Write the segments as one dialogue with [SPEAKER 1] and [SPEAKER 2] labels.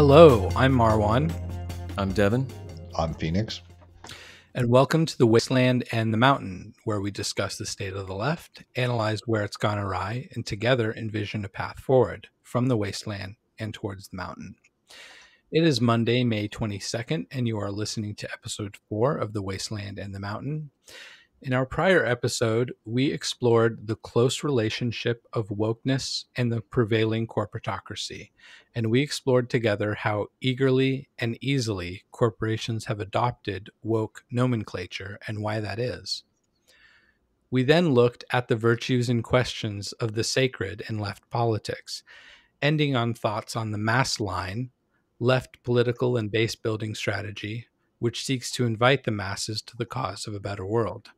[SPEAKER 1] Hello, I'm Marwan,
[SPEAKER 2] I'm Devin.
[SPEAKER 3] I'm Phoenix.
[SPEAKER 1] and welcome to The Wasteland and the Mountain, where we discuss the state of the left, analyze where it's gone awry, and together envision a path forward from the wasteland and towards the mountain. It is Monday, May 22nd, and you are listening to episode 4 of The Wasteland and the Mountain. In our prior episode, we explored the close relationship of wokeness and the prevailing corporatocracy, and we explored together how eagerly and easily corporations have adopted woke nomenclature and why that is. We then looked at the virtues and questions of the sacred in left politics, ending on thoughts on the mass line, left political and base building strategy, which seeks to invite the masses to the cause of a better world.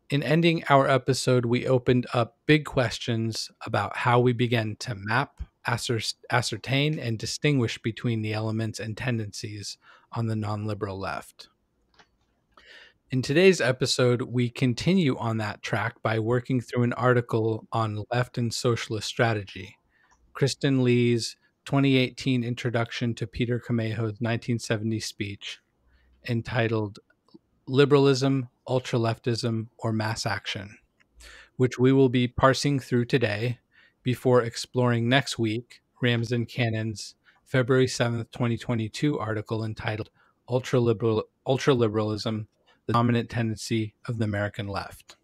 [SPEAKER 1] In ending our episode, we opened up big questions about how we began to map, ascertain, and distinguish between the elements and tendencies on the non-liberal left. In today's episode, we continue on that track by working through an article on left and socialist strategy, Kristen Lee's 2018 introduction to Peter Camejo's 1970 speech, entitled Liberalism, Ultra-Leftism, or Mass Action, which we will be parsing through today before exploring next week Ramsin Canon's February 7th, 2022 article entitled Ultraliberalism, the Dominant Tendency of the American Left.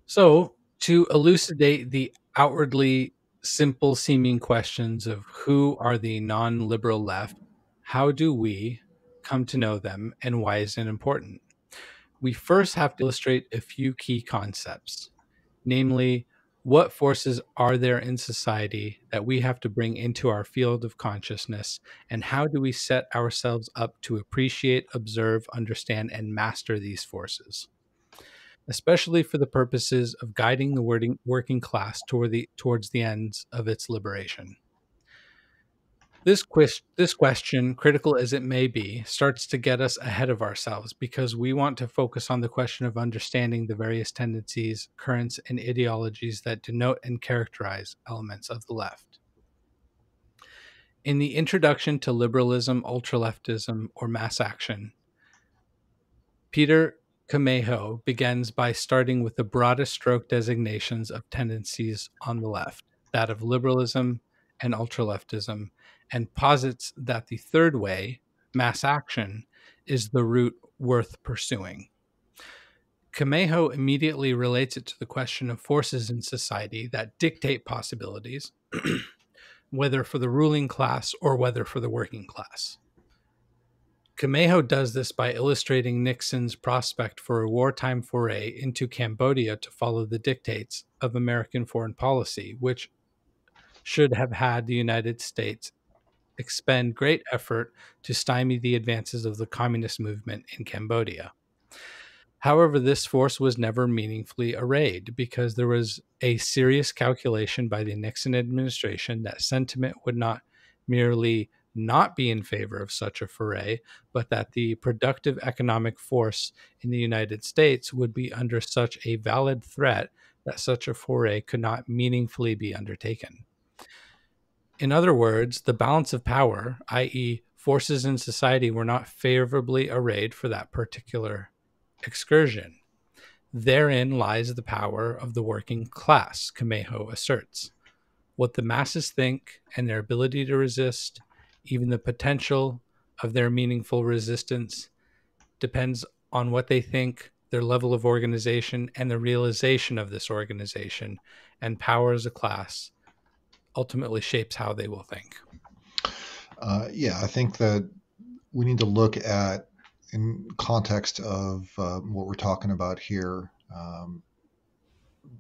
[SPEAKER 1] So, to elucidate the outwardly simple seeming questions of who are the non-liberal left, how do we come to know them, and why is it important? We first have to illustrate a few key concepts, namely, what forces are there in society that we have to bring into our field of consciousness, and how do we set ourselves up to appreciate, observe, understand, and master these forces, especially for the purposes of guiding the working class towards the ends of its liberation. This question, critical as it may be, starts to get us ahead of ourselves because we want to focus on the question of understanding the various tendencies, currents, and ideologies that denote and characterize elements of the left. In the introduction to Liberalism, Ultra-Leftism, or Mass Action, Peter Camejo begins by starting with the broadest stroke designations of tendencies on the left, that of liberalism and ultra-leftism, and posits that the third way, mass action, is the route worth pursuing. Camejo immediately relates it to the question of forces in society that dictate possibilities, whether for the ruling class or whether for the working class. Camejo does this by illustrating Nixon's prospect for a wartime foray into Cambodia to follow the dictates of American foreign policy, which should have had the United States expend great effort to stymie the advances of the communist movement in Cambodia. However, this force was never meaningfully arrayed because there was a serious calculation by the Nixon administration that sentiment would not merely not be in favor of such a foray, but that the productive economic force in the United States would be under such a valid threat that such a foray could not meaningfully be undertaken. In other words, the balance of power, i.e., forces in society, were not favorably arrayed for that particular excursion. Therein lies the power of the working class, Camejo asserts. What the masses think and their ability to resist, even the potential of their meaningful resistance, depends on what they think, their level of organization, and the realization of this organization, and power as a class ultimately shapes how they will think.
[SPEAKER 3] I think that we need to look at, in context of what we're talking about here,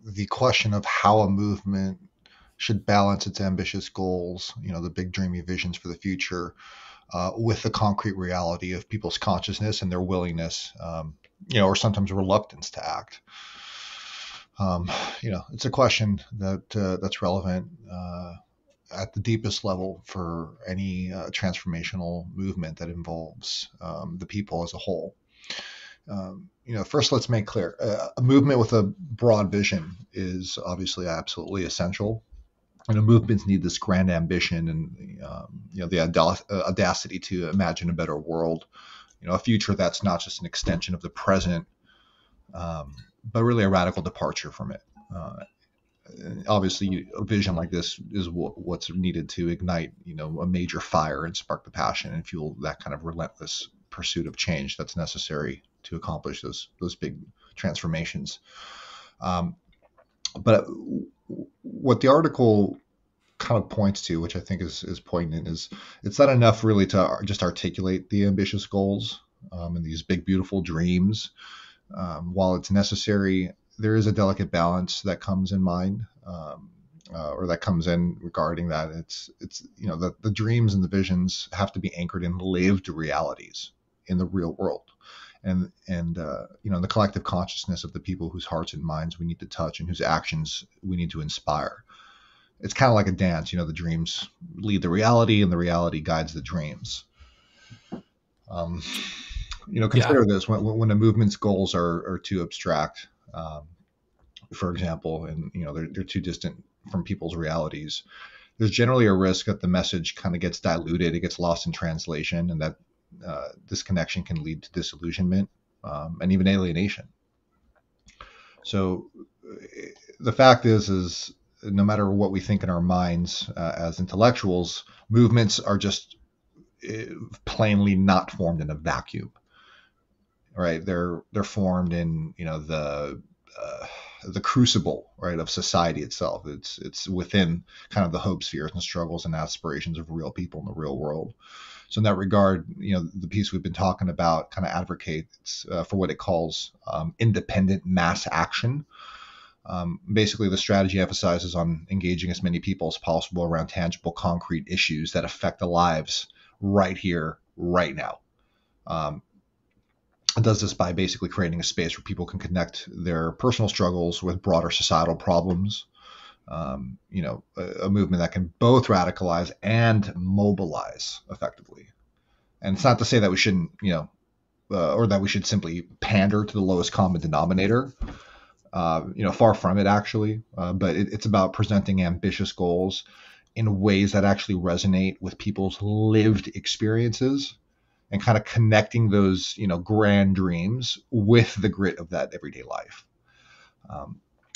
[SPEAKER 3] the question of how a movement should balance its ambitious goals, the big dreamy visions for the future, with the concrete reality of people's consciousness and their willingness, or sometimes reluctance to act. It's a question that's relevant at the deepest level for any transformational movement that involves the people as a whole. First, let's make clear, a movement with a broad vision is obviously absolutely essential movements need this grand ambition and the audacity to imagine a better world, a future that's not just an extension of the present, but really a radical departure from it. Obviously, a vision like this is what's needed to ignite, a major fire and spark the passion and fuel that kind of relentless pursuit of change that's necessary to accomplish those big transformations. But what the article kind of points to, which I think is poignant, is it's not enough really to just articulate the ambitious goals and these big, beautiful dreams. While it's necessary, there is a delicate balance that comes in mind, or that comes in regarding that. It's the dreams and the visions have to be anchored in lived realities in the real world, and the collective consciousness of the people whose hearts and minds we need to touch and whose actions we need to inspire. It's kind of like a dance. The dreams lead the reality, and the reality guides the dreams. Consider this: when a movement's goals are too abstract, for example, and they're too distant from people's realities, there's generally a risk that the message kind of gets diluted, it gets lost in translation, and that disconnection can lead to disillusionment and even alienation. So the fact is no matter what we think in our minds as intellectuals, movements are just plainly not formed in a vacuum, right? They're formed in the crucible, right, of society itself. It's within kind of the hopes, fears, and struggles and aspirations of real people in the real world. So in that regard, the piece we've been talking about kind of advocates for what it calls independent mass action. Basically, the strategy emphasizes on engaging as many people as possible around tangible, concrete issues that affect the lives right here, right now. It does this by basically creating a space where people can connect their personal struggles with broader societal problems. A movement that can both radicalize and mobilize effectively. And it's not to say that we shouldn't, or that we should simply pander to the lowest common denominator. Far from it, actually. But it's about presenting ambitious goals in ways that actually resonate with people's lived experiences and kind of connecting those, grand dreams with the grit of that everyday life.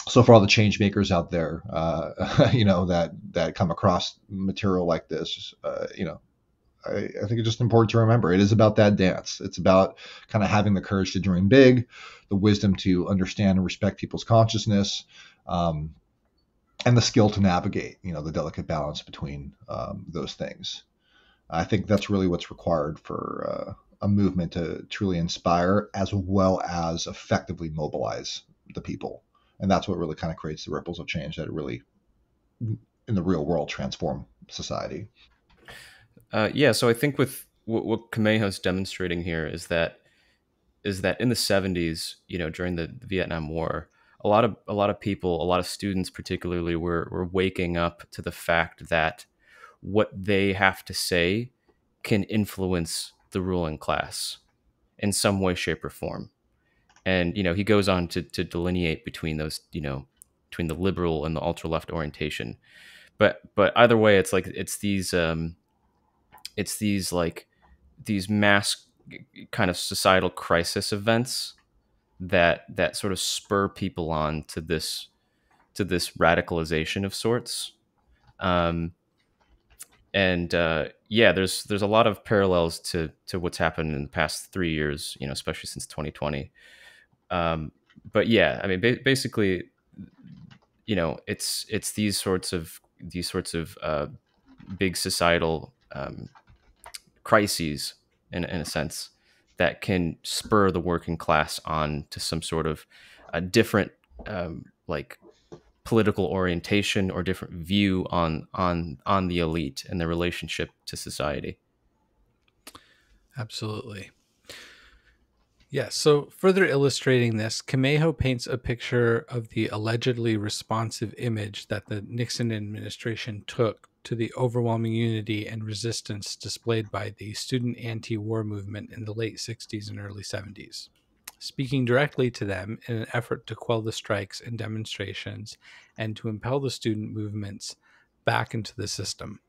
[SPEAKER 3] So for all the change makers out there, that come across material like this, I think it's just important to remember it is about that dance. It's about kind of having the courage to dream big, the wisdom to understand and respect people's consciousness, and the skill to navigate, the delicate balance between those things. I think that's really what's required for a movement to truly inspire as well as effectively mobilize the people. And that's what really kind of creates the ripples of change that really, in the real world, transform society.
[SPEAKER 2] So I think with what Camejo's demonstrating here is that in the 70s, during the Vietnam War, a lot of people, a lot of students particularly, were waking up to the fact that what they have to say can influence the ruling class in some way, shape, or form. And he goes on to delineate between those, between the liberal and the ultra left orientation. But either way, it's these mass kind of societal crisis events that sort of spur people on to this radicalization of sorts. There's a lot of parallels to what's happened in the past 3 years, especially since 2020. But yeah, I mean, basically, it's these sorts of big societal crises, in a sense, that can spur the working class on to some sort of a different like political orientation or different view on the elite and their relationship to society.
[SPEAKER 1] Absolutely. Yes. So further illustrating this, Camejo paints a picture of the allegedly responsive image that the Nixon administration took to the overwhelming unity and resistance displayed by the student anti-war movement in the late 60s and early 70s. Speaking directly to them in an effort to quell the strikes and demonstrations and to impel the student movements, back into the system?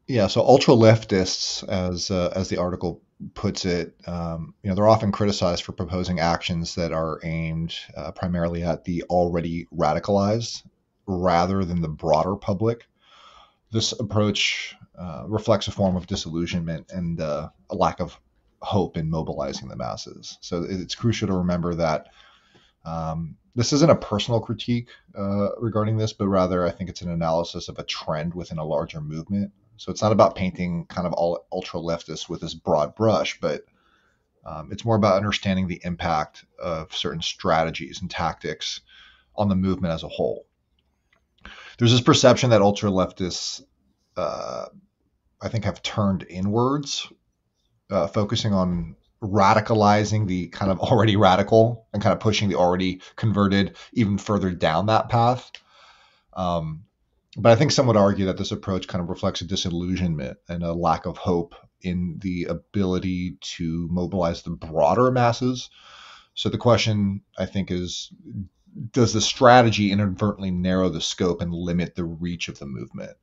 [SPEAKER 3] Yeah, so ultra-leftists, as the article puts it, they're often criticized for proposing actions that are aimed primarily at the already radicalized rather than the broader public. This approach reflects a form of disillusionment and a lack of hope in mobilizing the masses. So it's crucial to remember that this isn't a personal critique regarding this, but rather I think it's an analysis of a trend within a larger movement. So it's not about painting kind of all ultra leftists with this broad brush, but it's more about understanding the impact of certain strategies and tactics on the movement as a whole. There's this perception that ultra leftists, I think, have turned inwards, focusing on radicalizing the kind of already radical and kind of pushing the already converted even further down that path. But I think some would argue that this approach kind of reflects a disillusionment and a lack of hope in the ability to mobilize the broader masses. So the question, I think, is, does the strategy inadvertently narrow the scope and limit the reach of the movement?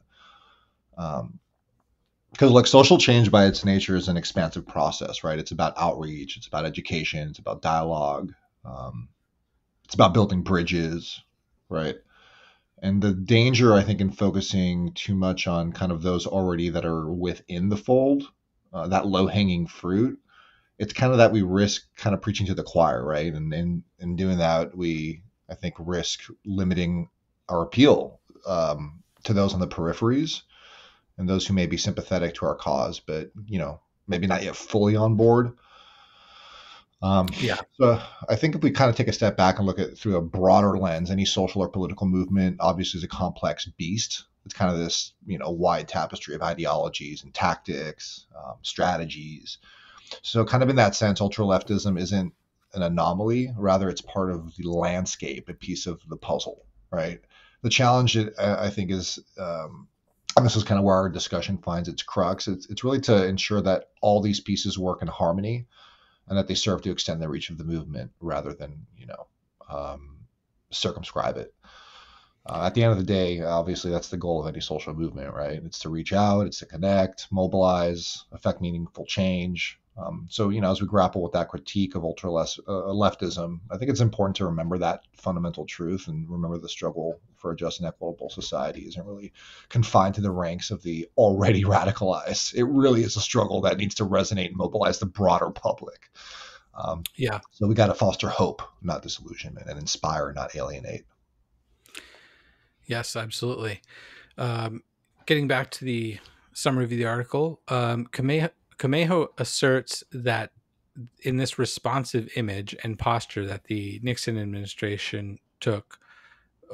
[SPEAKER 3] Because like social change by its nature is an expansive process, right? It's about outreach, it's about education, it's about dialogue, it's about building bridges, right? And the danger, I think, in focusing too much on kind of those already that are within the fold, that low hanging fruit, it's kind of that we risk kind of preaching to the choir, right? And in doing that, we, I think, risk limiting our appeal to those on the peripheries and those who may be sympathetic to our cause, but maybe not yet fully on board. So I think if we kind of take a step back and look at it through a broader lens, any social or political movement obviously is a complex beast. It's kind of this wide tapestry of ideologies and tactics, strategies. So kind of in that sense, ultra-leftism isn't an anomaly. Rather, it's part of the landscape, a piece of the puzzle, right? The challenge, I think, is, and this is kind of where our discussion finds its crux, it's really to ensure that all these pieces work in harmony and that they serve to extend the reach of the movement rather than, circumscribe it. At the end of the day, obviously, that's the goal of any social movement, right? It's to reach out, it's to connect, mobilize, affect meaningful change. So, as we grapple with that critique of ultra-leftism, I think it's important to remember that fundamental truth and remember the struggle for a just and equitable society isn't really confined to the ranks of the already radicalized. It really is a struggle that needs to resonate and mobilize the broader public. So we got to foster hope, not disillusionment, and inspire, not alienate.
[SPEAKER 1] Yes, absolutely. Getting back to the summary of the article, Camejo asserts that in this responsive image and posture that the Nixon administration took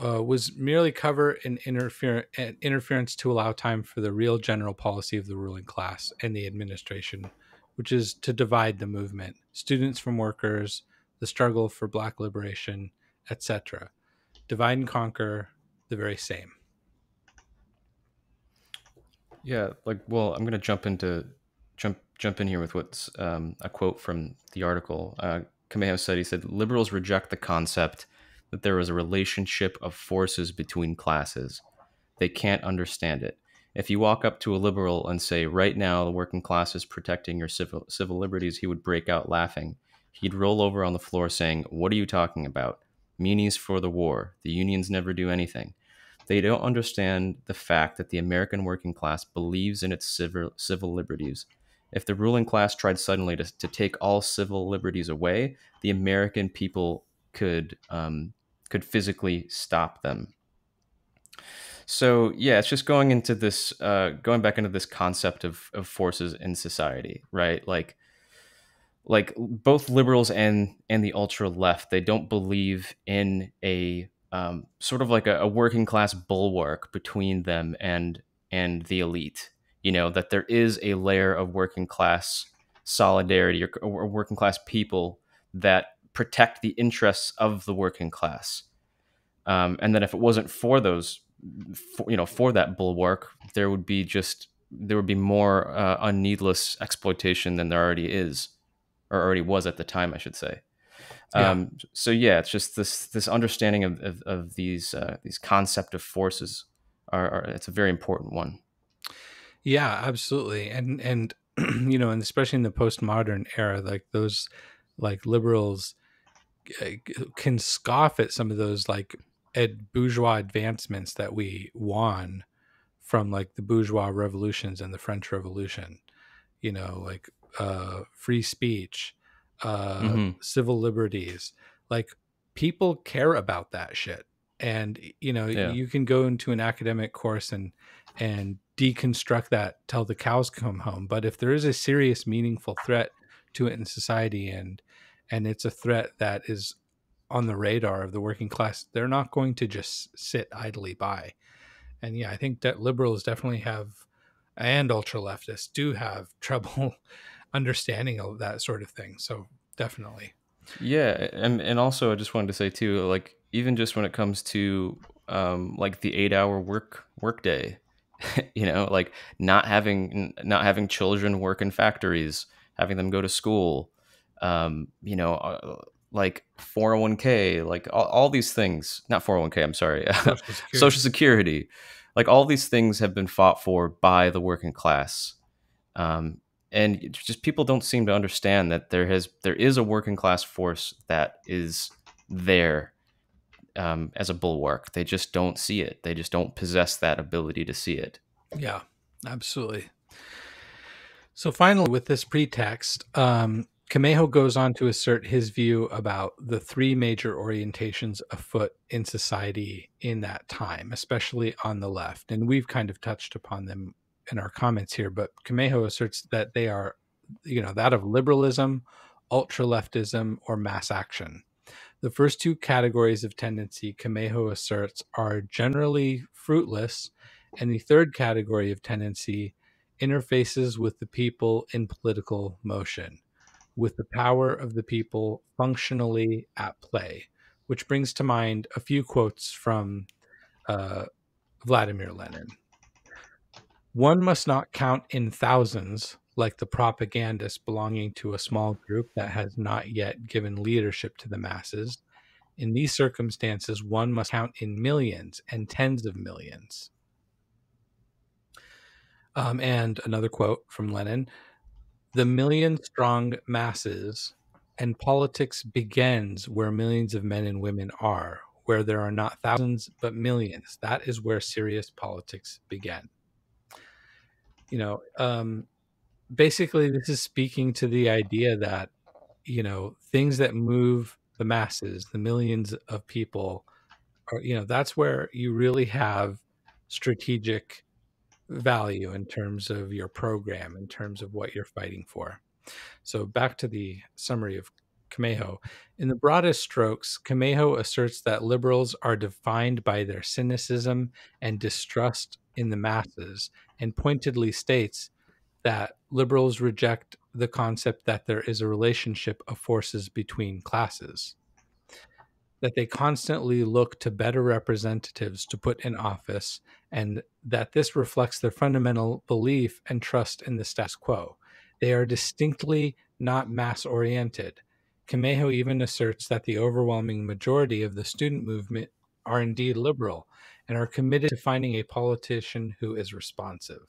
[SPEAKER 1] was merely cover and interference to allow time for the real general policy of the ruling class and the administration, which is to divide the movement, students from workers, the struggle for Black liberation, etc. Divide and conquer, the very same.
[SPEAKER 2] Yeah, well, I'm going to jump in here with what's a quote from the article. Camejo said, he said, "Liberals reject the concept that there is a relationship of forces between classes. They can't understand it. If you walk up to a liberal and say, right now, the working class is protecting your civil liberties, he would break out laughing. He'd roll over on the floor saying, what are you talking about? Meanies for the war. The unions never do anything. They don't understand the fact that the American working class believes in its civil liberties. If the ruling class tried suddenly to take all civil liberties away, the American people could physically stop them." So yeah, it's just going into this, going back into this concept of forces in society, right? Like both liberals and the ultra left, they don't believe in a sort of like a working class bulwark between them and the elite. That there is a layer of working class solidarity or working class people that protect the interests of the working class. And then if it wasn't for those, for that bulwark, there would be more needless exploitation than there already is, or already was at the time, I should say. So yeah, it's just this understanding of these concept of forces it's a very important one.
[SPEAKER 1] Yeah, absolutely. And and especially in the postmodern era, like those like liberals can scoff at some of those like bourgeois advancements that we won from like the bourgeois revolutions and the French Revolution, like free speech,
[SPEAKER 2] Hmm.
[SPEAKER 1] civil liberties. Like people care about that shit. And
[SPEAKER 2] Yeah.
[SPEAKER 1] you can go into an academic course and deconstruct that till the cows come home. But if there is a serious, meaningful threat to it in society, and it's a threat that is on the radar of the working class, they're not going to just sit idly by. And yeah, I think that liberals definitely have, and ultra leftists do have trouble understanding of that sort of thing. So definitely.
[SPEAKER 2] Yeah, and also I just wanted to say too, like even just when it comes to like the 8 hour work day, like not having children work in factories, having them go to school, like 401k, like all these things, not 401k, I'm sorry,
[SPEAKER 1] Social Security.
[SPEAKER 2] Social Security, like all these things have been fought for by the working class. Um, and just people don't seem to understand that there is a working class force that is there, as a bulwark. They just don't see it. They just don't possess that ability to see it.
[SPEAKER 1] Yeah, absolutely. So finally, with this pretext, Camejo goes on to assert his view about the three major orientations afoot in society in that time, especially on the left. And we've kind of touched upon them in our comments here, but Camejo asserts that they are, that of liberalism, ultra-leftism, or mass action. The first two categories of tendency, Camejo asserts, are generally fruitless, and the third category of tendency interfaces with the people in political motion, with the power of the people functionally at play, which brings to mind a few quotes from uh, Vladimir Lenin. One must not count in thousands like the propagandist belonging to a small group that has not yet given leadership to the masses. In these circumstances, one must count in millions and tens of millions. And another quote from Lenin: the million strong masses and politics begins where millions of men and women are, where there are not thousands but millions. That is where serious politics begin. Basically, this is speaking to the idea that, things that move the masses, the millions of people, that's where you really have strategic value in terms of your program, in terms of what you're fighting for. So back to the summary of Camejo. In the broadest strokes, Camejo asserts that liberals are defined by their cynicism and distrust in the masses, and pointedly states that liberals reject the concept that there is a relationship of forces between classes, that they constantly look to better representatives to put in office, and that this reflects their fundamental belief and trust in the status quo. They are distinctly not mass oriented. Camejo even asserts that the overwhelming majority of the student movement are indeed liberal and are committed to finding a politician who is responsive.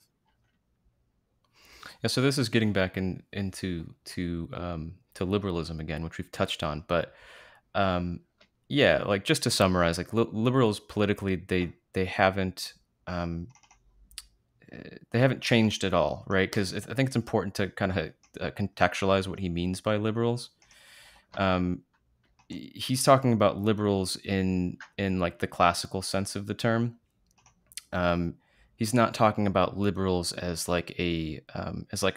[SPEAKER 2] Yeah, so this is getting back into to liberalism again, which we've touched on. But yeah, like just to summarize, like liberals politically, um, they haven't changed at all, right? Because I think it's important to kind of contextualize what he means by liberals. Um, he's talking about liberals in like the classical sense of the term. Um, he's not talking about liberals as like a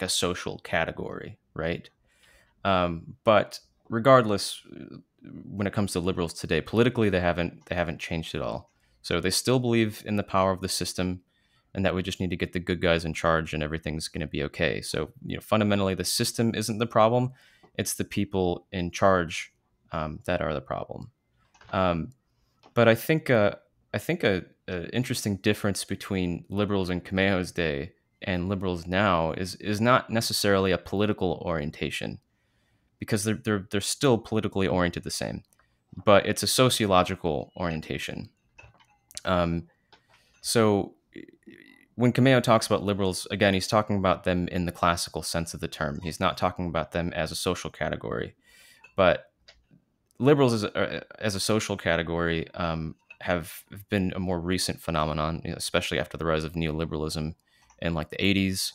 [SPEAKER 2] social category, right? But regardless, when it comes to liberals today, politically they haven't changed at all. So they still believe in the power of the system, and that we just need to get the good guys in charge, and everything's going to be okay. So fundamentally, the system isn't the problem; it's the people in charge that are the problem. Um, but I think a interesting difference between liberals in Camejo's day and liberals now is not necessarily a political orientation, because they're still politically oriented the same, but it's a sociological orientation. Um, So when Camejo talks about liberals, again, he's talking about them in the classical sense of the term. He's not talking about them as a social category. But liberals as a social category have been a more recent phenomenon, especially after the rise of neoliberalism in like the 80s.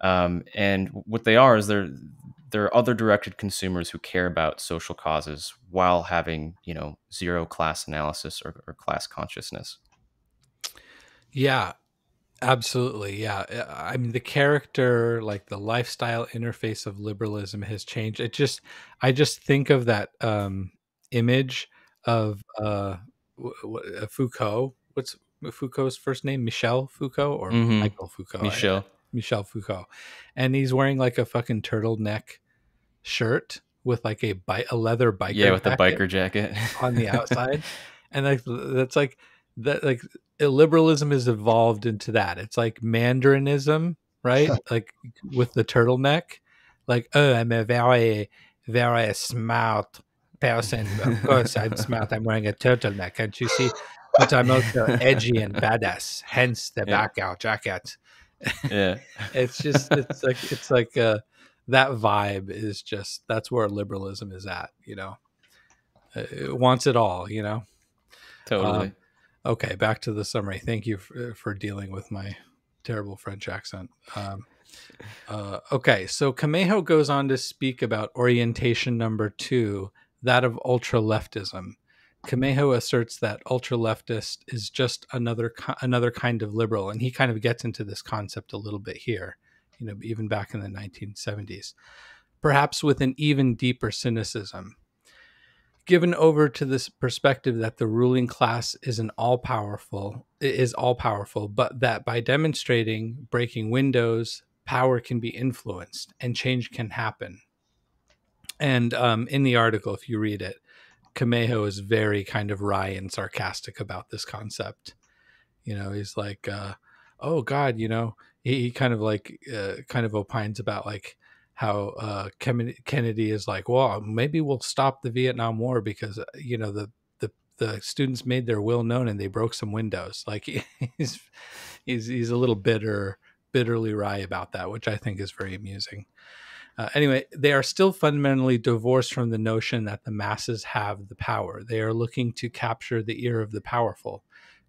[SPEAKER 2] And what they are is they're other directed consumers who care about social causes while having, zero class analysis or class consciousness.
[SPEAKER 1] Yeah, absolutely. Yeah. I mean, the character, like the lifestyle interface of liberalism has changed. I just think of that image of Foucault. What's Foucault's first name? Michel Foucault or
[SPEAKER 2] Mm-hmm.
[SPEAKER 1] Michael Foucault?
[SPEAKER 2] Michel.
[SPEAKER 1] Michel Foucault. And he's wearing like a fucking turtleneck shirt with like a leather
[SPEAKER 2] Yeah,
[SPEAKER 1] biker
[SPEAKER 2] with the
[SPEAKER 1] jacket
[SPEAKER 2] biker jacket
[SPEAKER 1] on the outside. And like that's like that like liberalism has evolved into that. It's like Mandaриnism, right? Like with the turtleneck, like, oh, I'm a very, very smart person. Of course I'm smart. I'm wearing a turtleneck. Can't you see? But I'm also edgy and badass, hence the
[SPEAKER 2] Yeah.
[SPEAKER 1] blackout jacket.
[SPEAKER 2] Yeah.
[SPEAKER 1] It's like that vibe is just, that's where liberalism is at, it wants it all,
[SPEAKER 2] Totally.
[SPEAKER 1] Okay, back to the summary. Thank you for dealing with my terrible French accent. Okay, so Camejo goes on to speak about orientation number 2, that of ultra-leftism. Camejo asserts that ultra-leftist is just another kind of liberal, and he kind of gets into this concept a little bit here, even back in the 1970s, perhaps with an even deeper cynicism. Given over to this perspective that the ruling class is all powerful, but that by demonstrating breaking windows, power can be influenced and change can happen. And in the article, if you read it, Camejo is very kind of wry and sarcastic about this concept. He's like, oh God, he kind of like kind of opines about like how Kennedy is like, well, maybe we'll stop the Vietnam War because the students made their will known and they broke some windows. Like he's a little bitterly wry about that, which I think is very amusing. Anyway, they are still fundamentally divorced from the notion that the masses have the power. They are looking to capture the ear of the powerful.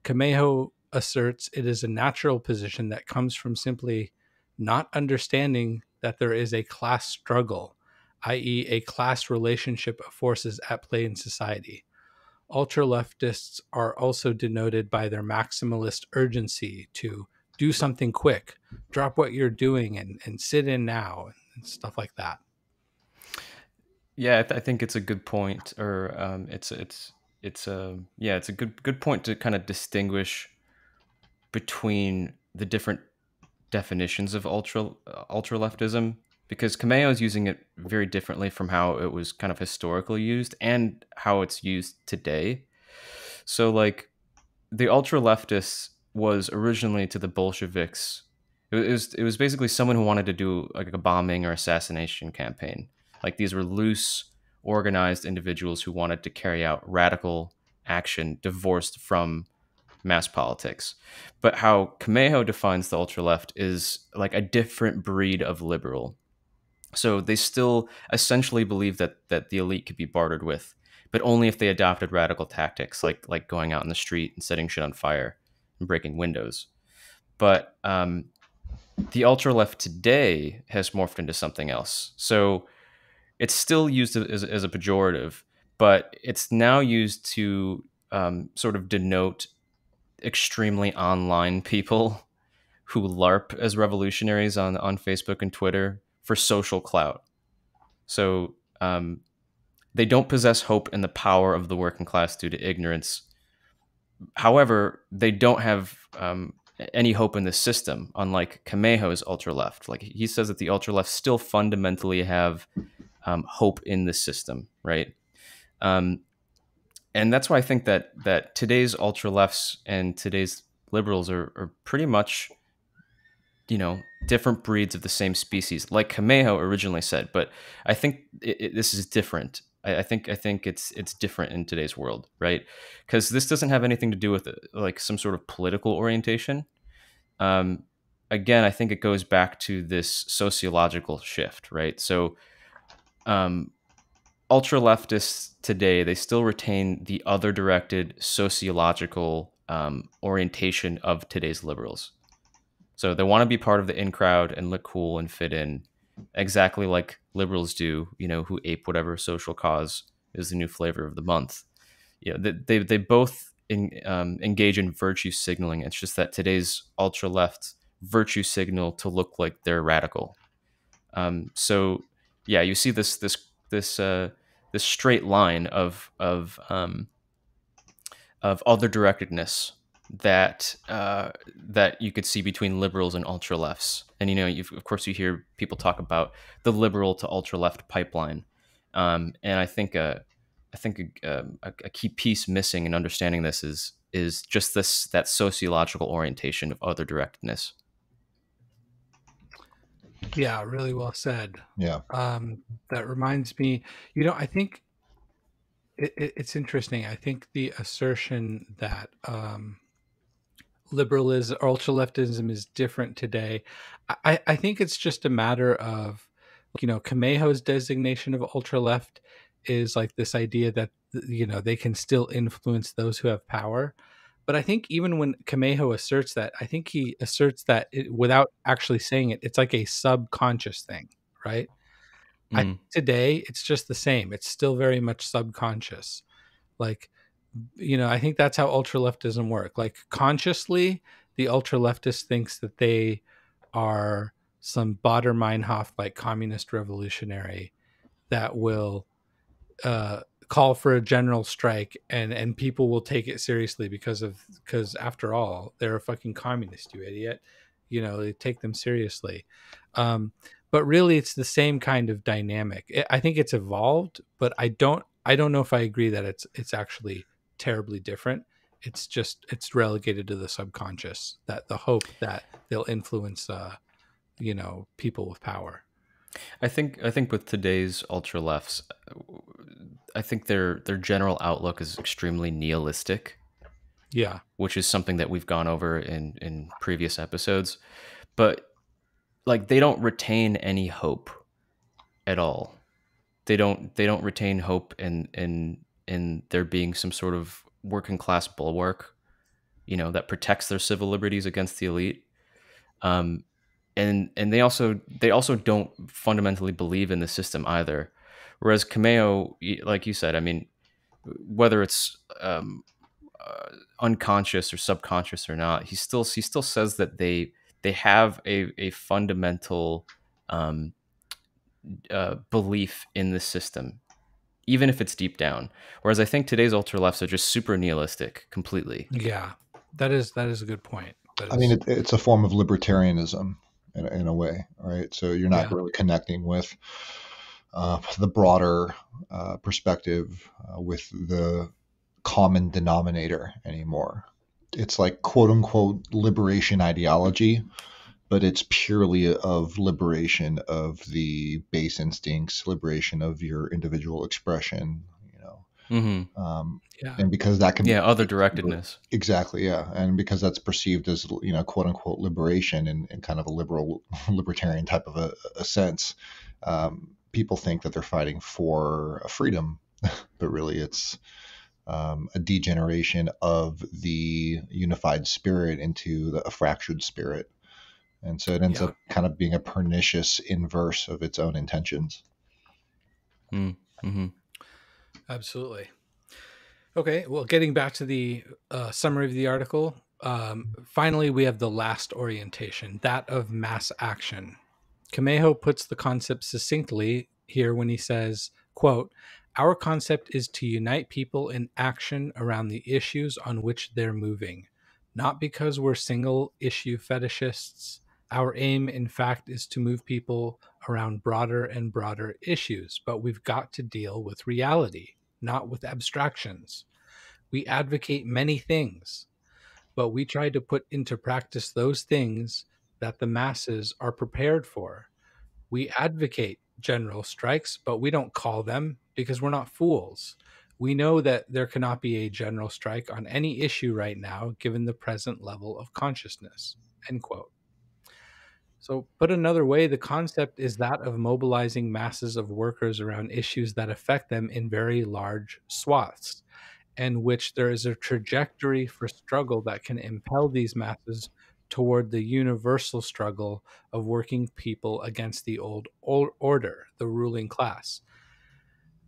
[SPEAKER 1] Camejo asserts it is a natural position that comes from simply not understanding that there is a class struggle, i.e., a class relationship of forces at play in society. Ultra-leftists are also denoted by their maximalist urgency to do something quick, drop what you're doing and sit in now, and stuff like that.
[SPEAKER 2] Yeah, I think it's a good point, or it's a good point to kind of distinguish between the different definitions of ultra leftism, because Camejo is using it very differently from how it was kind of historically used and how it's used today. So like the ultra leftists was originally to the Bolsheviks. It was basically someone who wanted to do like a bombing or assassination campaign. Like these were loose, organized individuals who wanted to carry out radical action divorced from mass politics. But how Camejo defines the ultra left is like a different breed of liberal. So they still essentially believe that the elite could be bartered with, but only if they adopted radical tactics like going out in the street and setting shit on fire and breaking windows. But the ultra left today has morphed into something else. So it's still used as a pejorative, but it's now used to sort of denote extremely online people who LARP as revolutionaries on Facebook and Twitter for social clout. So they don't possess hope in the power of the working class due to ignorance. However, they don't have any hope in the system, unlike Camejo's ultra left. Like he says that the ultra left still fundamentally have hope in the system, right? And that's why I think that today's ultra lefts and today's liberals are pretty much, different breeds of the same species, like Camejo originally said. But I think this is different. I think it's different in today's world, right? Because this doesn't have anything to do with like some sort of political orientation. Um, Again, I think it goes back to this sociological shift, right? So um, ultra leftists today, they still retain the other directed sociological orientation of today's liberals. So they want to be part of the in crowd and look cool and fit in, exactly like liberals do, who ape whatever social cause is the new flavor of the month. They both engage in virtue signaling. It's just that today's ultra left virtue signal to look like they're radical. So yeah, you see this straight line of other directedness that you could see between liberals and ultra lefts. And of course, you hear people talk about the liberal to ultra left pipeline. And I think a key piece missing in understanding this is just that sociological orientation of other directedness.
[SPEAKER 1] Yeah, really well said.
[SPEAKER 3] Yeah.
[SPEAKER 1] That reminds me, I think it's interesting. I think the assertion that liberalism, ultra leftism is different today. I think it's just a matter of, Camejo's designation of ultra left is like this idea that, they can still influence those who have power. But I think even when Camejo asserts that, I think he asserts that without actually saying it. It's like a subconscious thing, right? I think today it's just the same. It's still very much subconscious. Like, I think that's how ultra leftism work. Like consciously, the ultra leftist thinks that they are some Baader Meinhof like communist revolutionary that will call for a general strike, and people will take it seriously because after all, they're a fucking communist, you idiot. They take them seriously. But really it's the same kind of dynamic. I think it's evolved, but I don't know if I agree that it's actually terribly different. It's relegated to the subconscious, that the hope that they'll influence people with power.
[SPEAKER 2] I think with today's ultra lefts, I think their general outlook is extremely nihilistic.
[SPEAKER 1] Yeah,
[SPEAKER 2] which is something that we've gone over in previous episodes. But like they don't retain any hope at all. They don't retain hope in there being some sort of working class bulwark, that protects their civil liberties against the elite. And they also don't fundamentally believe in the system either. Whereas Camejo, like you said, I mean, whether it's unconscious or subconscious or not, he still says that they have a fundamental belief in the system, even if it's deep down. Whereas I think today's ultra lefts are just super nihilistic completely.
[SPEAKER 1] Yeah, that is a good point.
[SPEAKER 3] I mean, it's a form of libertarianism in a way, right? So you're not really connecting with the broader perspective with the common denominator anymore. It's like quote unquote liberation ideology, but it's purely of liberation of the base instincts, liberation of your individual expression, and because that can be
[SPEAKER 2] other directedness.
[SPEAKER 3] Exactly. Yeah. And because that's perceived as, quote unquote liberation in kind of a libertarian type of a sense, people think that they're fighting for a freedom, but really it's a degeneration of the unified spirit into a fractured spirit. And so it ends up kind of being a pernicious inverse of its own intentions.
[SPEAKER 2] Mm-hmm.
[SPEAKER 1] Absolutely. Okay, well, getting back to the summary of the article, finally we have the last orientation, that of mass action. Camejo puts the concept succinctly here when he says, quote, "Our concept is to unite people in action around the issues on which they're moving. Not because we're single issue fetishists. Our aim, in fact, is to move people around broader and broader issues, but we've got to deal with reality, not with abstractions. We advocate many things, but we try to put into practice those things that the masses are prepared for. We advocate general strikes, but we don't call them because we're not fools. We know that there cannot be a general strike on any issue right now, given the present level of consciousness. End quote. So, put another way, the concept is that of mobilizing masses of workers around issues that affect them in very large swaths, and which there is a trajectory for struggle that can impel these masses toward the universal struggle of working people against the old order, the ruling class.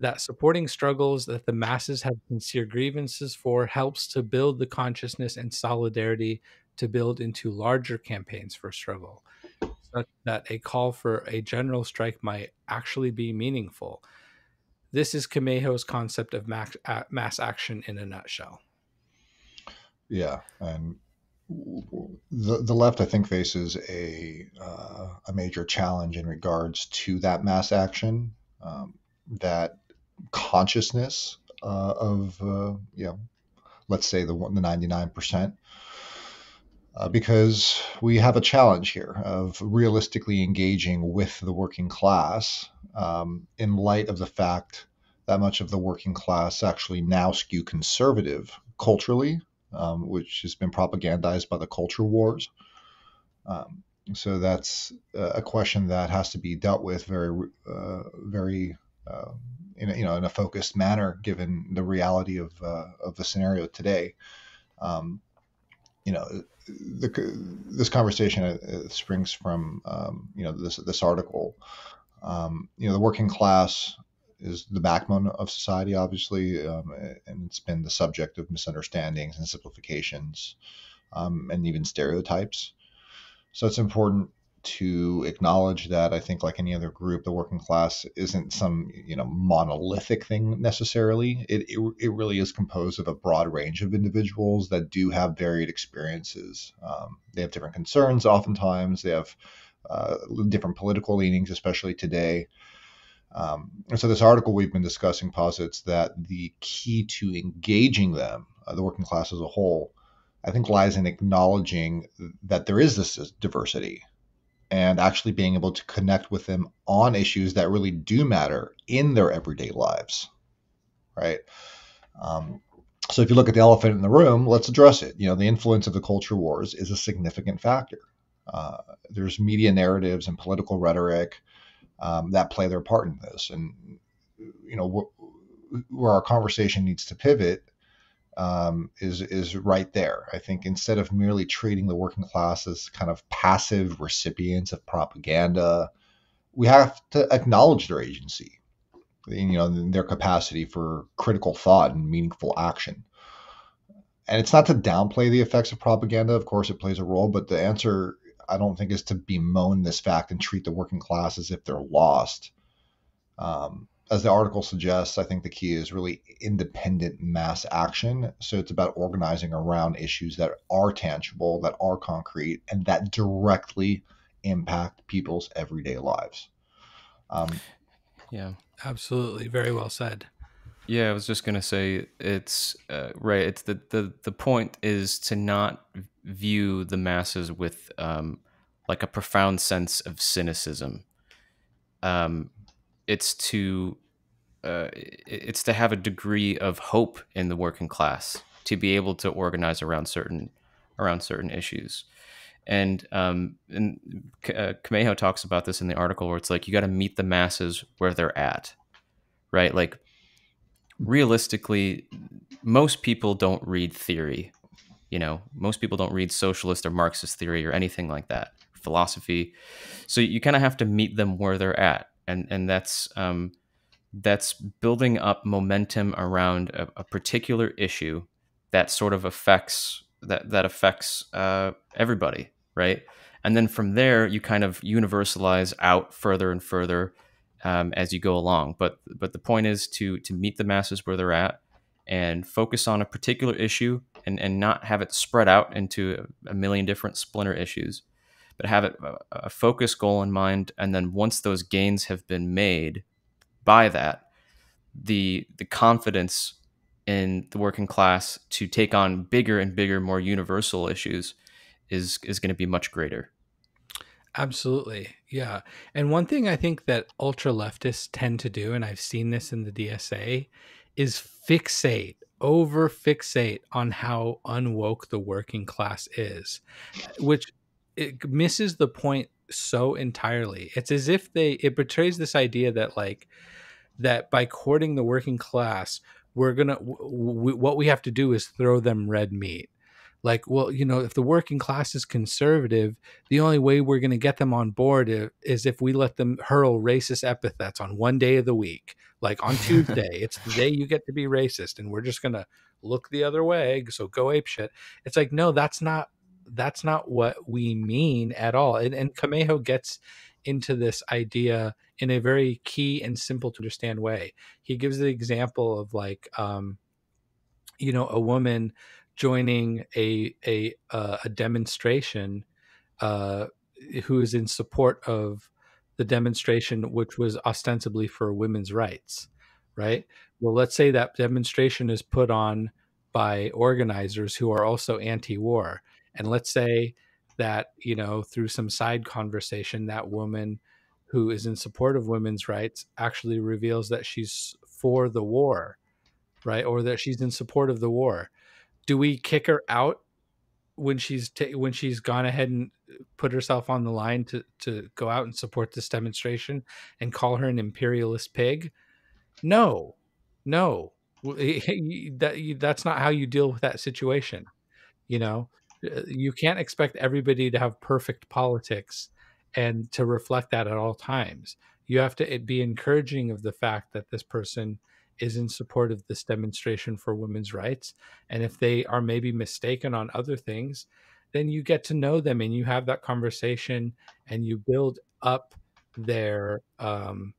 [SPEAKER 1] That supporting struggles that the masses have sincere grievances for helps to build the consciousness and solidarity to build into larger campaigns for struggle, such that a call for a general strike might actually be meaningful. This is Camejo's concept of mass action in a nutshell.
[SPEAKER 3] Yeah, and the left, I think, faces a major challenge in regards to that mass action, that consciousness of let's say the 99%, because we have a challenge here of realistically engaging with the working class, in light of the fact that much of the working class actually now skew conservative culturally, which has been propagandized by the culture wars. So that's a question that has to be dealt with very in a focused manner, given the reality of the scenario today. Um, this conversation springs from this article. The working class is the backbone of society, obviously, and it's been the subject of misunderstandings and simplifications, and even stereotypes. So it's important to acknowledge that. I think, like any other group, the working class isn't some monolithic thing necessarily. It really is composed of a broad range of individuals that do have varied experiences. They have different concerns. Oftentimes, they have different political leanings, especially today. And so this article we've been discussing posits that the key to engaging them, the working class as a whole, I think lies in acknowledging that there is this diversity and actually being able to connect with them on issues that really do matter in their everyday lives, right? So if you look at the elephant in the room, let's address it. The influence of the culture wars is a significant factor. There's media narratives and political rhetoric that play their part in this. And, where our conversation needs to pivot is right there. I think instead of merely treating the working class as kind of passive recipients of propaganda, we have to acknowledge their agency, their capacity for critical thought and meaningful action. And it's not to downplay the effects of propaganda. Of course, it plays a role, but the answer, I don't think, is to bemoan this fact and treat the working class as if they're lost. As the article suggests, I think the key is really independent mass action. So it's about organizing around issues that are tangible, that are concrete, and that directly impact people's everyday lives.
[SPEAKER 2] Yeah,
[SPEAKER 1] absolutely. Very well said.
[SPEAKER 2] Yeah, I was just gonna say it's right. It's the point is to not view the masses with like a profound sense of cynicism. It's to have a degree of hope in the working class to be able to organize around certain issues. And Camejo talks about this in the article, where it's like you got to meet the masses where they're at, right? Like realistically, most people don't read theory. Most people don't read socialist or Marxist theory or anything like that, philosophy. So you kind of have to meet them where they're at, and that's building up momentum around a particular issue that sort of affects everybody, right? And then from there, you kind of universalize out further and further as you go along. But the point is to meet the masses where they're at and focus on a particular issue, and not have it spread out into a million different splinter issues, but have it a focused goal in mind. And then once those gains have been made by that, the confidence in the working class to take on bigger and bigger, more universal issues is going to be much greater.
[SPEAKER 1] Absolutely. Yeah. And one thing I think that ultra leftists tend to do, and I've seen this in the DSA, is over fixate on how unwoke the working class is, which it misses the point so entirely. It's as if it betrays this idea that like that by courting the working class, we're gonna what we have to do is throw them red meat. Like, well, you know, if the working class is conservative, the only way we're going to get them on board is if we let them hurl racist epithets on one day of the week. Like on Tuesday, it's the day you get to be racist, and we're just going to look the other way. So go ape shit. It's like, no, that's not what we mean at all. And Camejo gets into this idea in a very key and simple to understand way. He gives the example of like, you know, a woman joining a demonstration, uh, who is in support of the demonstration, which was ostensibly for women's rights, right? Well, let's say that demonstration is put on by organizers who are also anti-war, and let's say that, you know, through some side conversation, that woman who is in support of women's rights actually reveals that she's for the war, right? Or that she's in support of the war. Do we kick her out when when she's gone ahead and put herself on the line to go out and support this demonstration and call her an imperialist pig? No, no. That's not how you deal with that situation. You know, you can't expect everybody to have perfect politics and to reflect that at all times. You have to be encouraging of the fact that this person is in support of this demonstration for women's rights. And if they are maybe mistaken on other things, then you get to know them and you have that conversation and you build up their the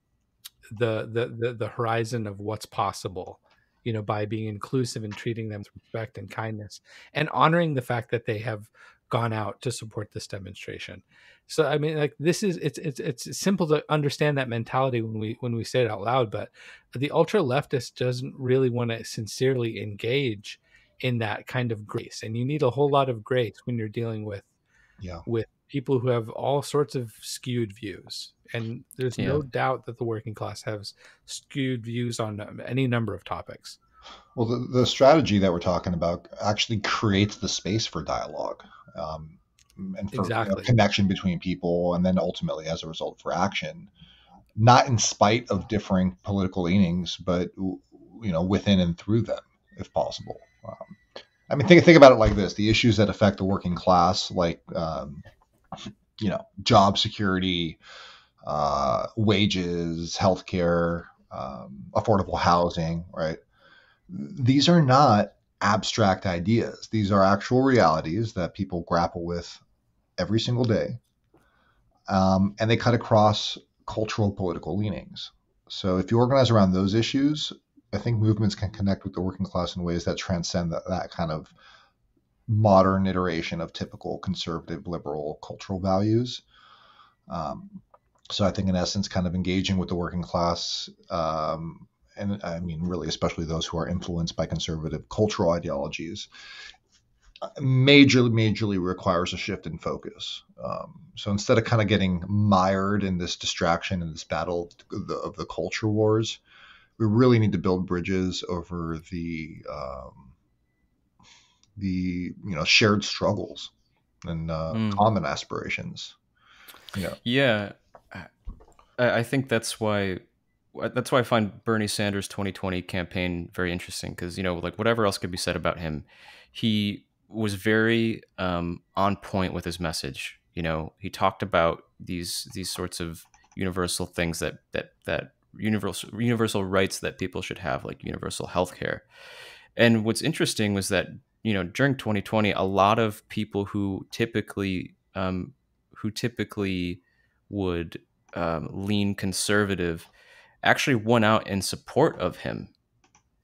[SPEAKER 1] horizon of what's possible, you know, by being inclusive and treating them with respect and kindness and honoring the fact that they have gone out to support this demonstration. So I mean, like, this is it's simple to understand that mentality when we say it out loud, but the ultra leftist doesn't really want to sincerely engage in that kind of grace, and you need a whole lot of grace when you're dealing
[SPEAKER 3] Yeah.
[SPEAKER 1] with people who have all sorts of skewed views. And there's
[SPEAKER 2] Yeah.
[SPEAKER 1] no doubt that the working class has skewed views on any number of topics.
[SPEAKER 3] Well, the strategy that we're talking about actually creates the space for dialogue, and for
[SPEAKER 1] Exactly.
[SPEAKER 3] connection between people, and then ultimately, as a result, for action. Not in spite of differing political leanings, but within and through them, if possible. I mean, think about it like this: the issues that affect the working class, like job security, wages, healthcare, affordable housing, right? These are not abstract ideas. These are actual realities that people grapple with every single day, and they cut across cultural political leanings. So if you organize around those issues, I think movements can connect with the working class in ways that transcend that kind of modern iteration of typical conservative liberal cultural values. So I think, in essence, kind of engaging with the working class, and I mean, really, especially those who are influenced by conservative cultural ideologies, majorly requires a shift in focus. So instead of kind of getting mired in this distraction and this battle of the culture wars, we really need to build bridges over the shared struggles and common aspirations.
[SPEAKER 2] Yeah, I think that's why I find Bernie Sanders' 2020 campaign very interesting, because, you know, like, whatever else could be said about him, he was very on point with his message. You know, he talked about these sorts of universal things that universal rights that people should have, like universal healthcare. And what's interesting was that, you know, during 2020, a lot of people who typically would lean conservative actually won out in support of him,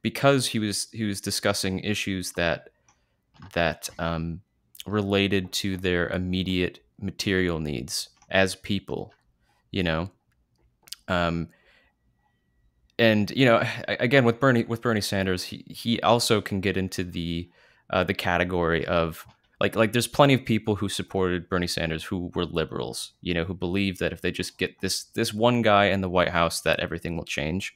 [SPEAKER 2] because he was discussing issues that related to their immediate material needs as people, you know. And, you know, again, with Bernie Sanders, he also can get into the category of Like there's plenty of people who supported Bernie Sanders who were liberals, you know, who believe that if they just get this one guy in the White House, that everything will change.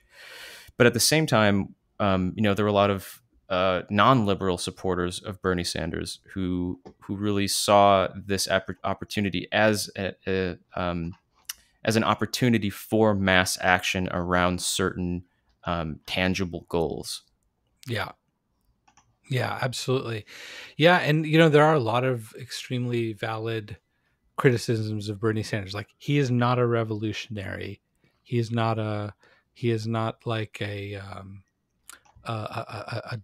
[SPEAKER 2] But at the same time, you know, there were a lot of non-liberal supporters of Bernie Sanders who really saw this opportunity as an opportunity for mass action around certain tangible goals.
[SPEAKER 1] Yeah. Yeah, absolutely. Yeah, and you know there are a lot of extremely valid criticisms of Bernie Sanders. Like he is not a revolutionary. He is not a. He is not like a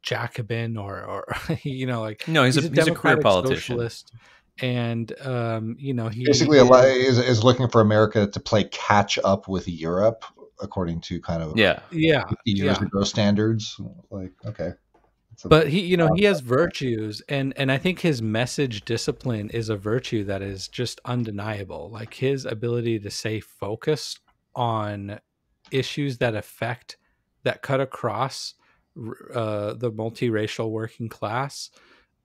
[SPEAKER 1] Jacobin or you know, like
[SPEAKER 2] No,
[SPEAKER 1] he's a
[SPEAKER 2] he's a career
[SPEAKER 1] democratic
[SPEAKER 2] politician.
[SPEAKER 1] socialist, and you know he
[SPEAKER 3] Basically,
[SPEAKER 1] is.
[SPEAKER 3] is looking for America to play catch up with Europe, according to kind of
[SPEAKER 2] Yeah,
[SPEAKER 3] 50 years
[SPEAKER 1] Yeah,
[SPEAKER 3] ago standards. Like, okay, it's a
[SPEAKER 1] but he, you know, he has virtues, and I think his message discipline is a virtue that is just undeniable. Like his ability to stay focused on issues that cut across the multiracial working class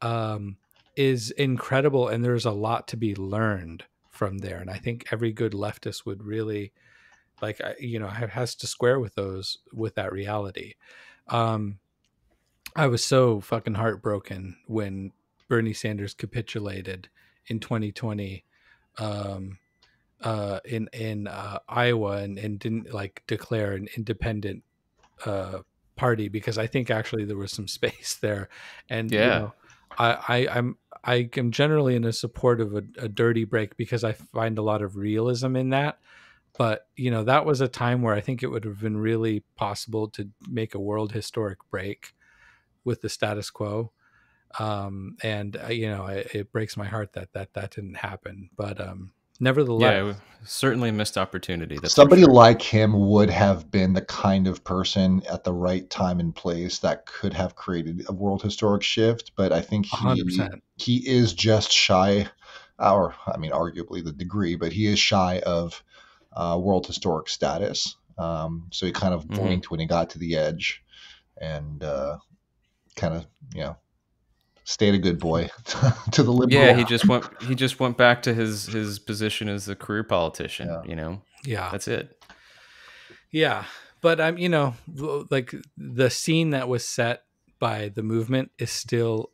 [SPEAKER 1] um, is incredible, and there's a lot to be learned from there. And I think every good leftist would really you know, has to square with that reality. Um, I was so fucking heartbroken when Bernie Sanders capitulated in 2020 um, in Iowa and didn't like declare an independent uh, party, because I think actually there was some space there, and you
[SPEAKER 2] yeah,
[SPEAKER 1] know, I am generally in a support of a dirty break because I find a lot of realism in that. But you know, that was a time where I think it would have been really possible to make a world historic break with the status quo. And you know, it breaks my heart that didn't happen. But nevertheless,
[SPEAKER 2] certainly a missed opportunity. That's for
[SPEAKER 3] somebody
[SPEAKER 2] sure.
[SPEAKER 3] like him would have been the kind of person at the right time and place that could have created a world historic shift. But I think
[SPEAKER 1] 100%.
[SPEAKER 3] he is just shy, or I mean, arguably the degree, but he is shy of world historic status. So he kind of
[SPEAKER 2] Hmm.
[SPEAKER 3] blinked when he got to the edge, and kind of, you know, stayed a good boy to the
[SPEAKER 2] Yeah,
[SPEAKER 3] liberal.
[SPEAKER 2] he just went back to his position as a career politician.
[SPEAKER 3] Yeah.
[SPEAKER 2] You know,
[SPEAKER 1] Yeah,
[SPEAKER 2] that's it.
[SPEAKER 1] yeah. But I'm, you know, like the scene that was set by the movement is still